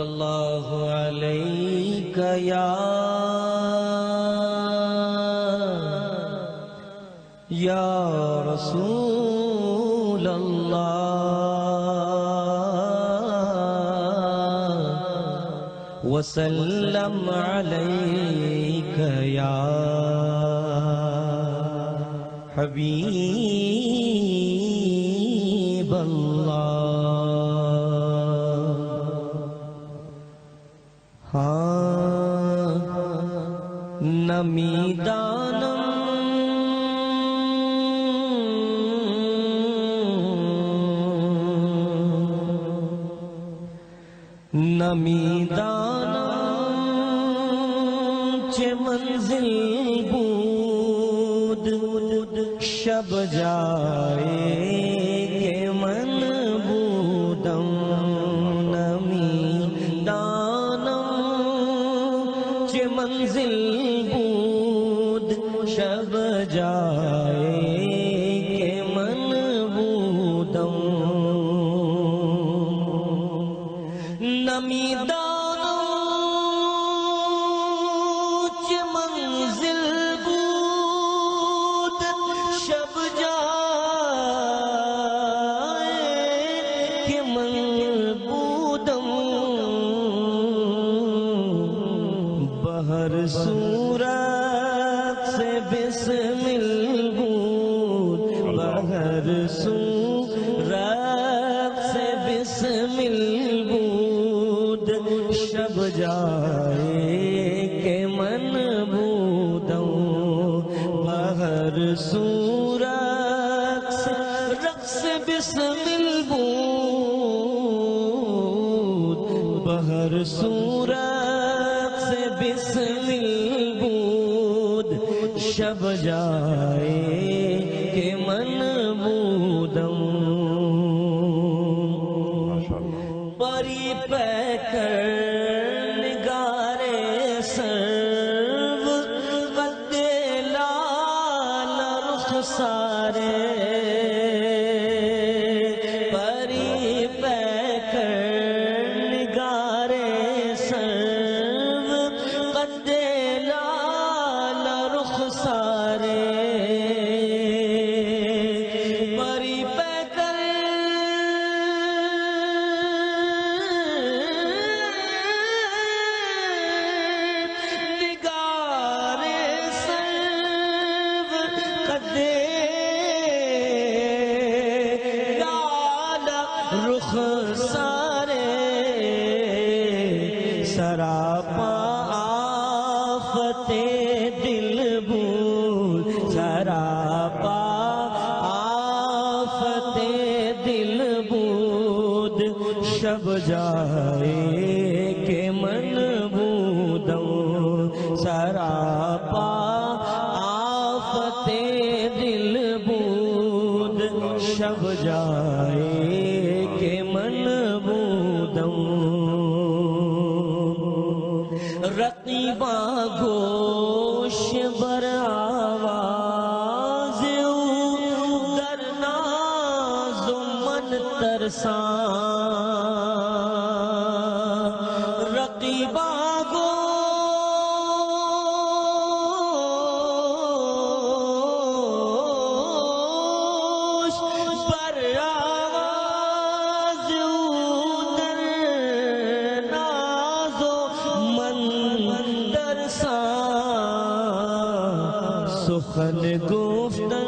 اللہ علیک یا رسول اللہ وسلم علیک یا حبیب اللہ نمیدانم چه منزل بود شب جائے کہ من بودم نمیدانم چه منزل بود شب جائے کہ من بودم نمیدانم چه منزل بود شب جائے کہ من بودم بہر صورت سے بسمل بود بہر صورت سے بسمل بود شب جائے کہ من بودم بہر صورت سے رقص بسمل بود بہر صورت سے بسمل بود شب جائے کہ من بودم پری پیکر نگارے سرو قد لال رخسارے پری پیکر نگارے سرو قد لال رخسارے پری پیکر رخ سارے سراپا آفت دل بود سراپا آفت دل بود شب جائے کہ من بودم سراپا آفت دل بود شب جائے کہ من بودم رقیباں گوش بر آواز در ناز و من ترساں رقیباں سخن گفتن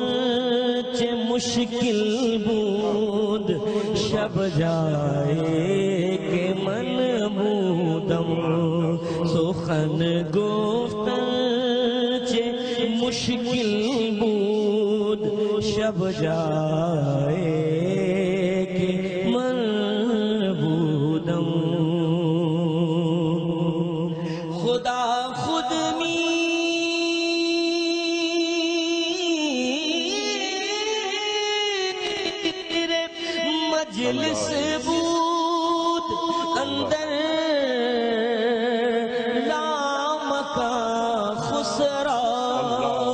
چه مشکل بود شب جائے کہ من بودم سخن گفتن چه مشکل بود شب جائے کہ من بودم خدا خود مجلس بود اندر لامکا خسرا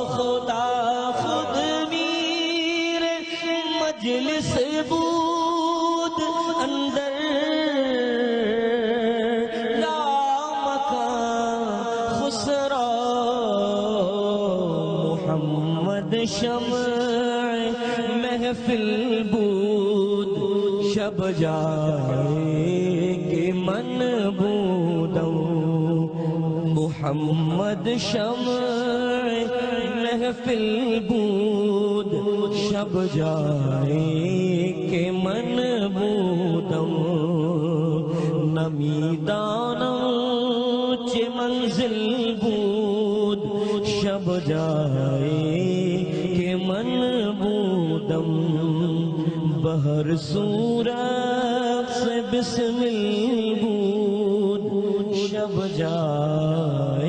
خدا خود میر مجلس بود اندر شمع محفل بود شب جائے کہ من بودم محمد شمع محفل بود شب جائے کہ من بودم نمی دانم چه منزل بود شب جائے کہ من بودم بہر صورت سے بسمل بود شب جائے